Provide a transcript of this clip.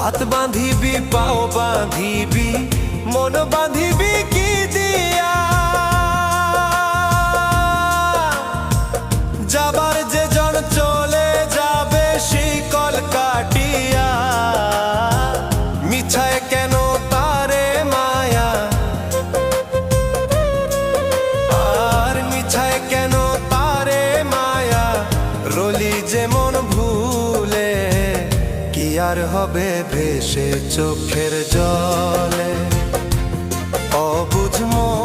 হাত বাঁধিবি পাও বাঁধিবি মন বাঁধিবি কি দিয়া যাবার যে জন চলে যাবে শিকল কাটিয়া মিছায় কেন তারে মায়া আর মিছায় কেন তারে মায়া রলি যেমন ভুলে কি আর হবে ভেসে চোখের জলে অবুঝ মন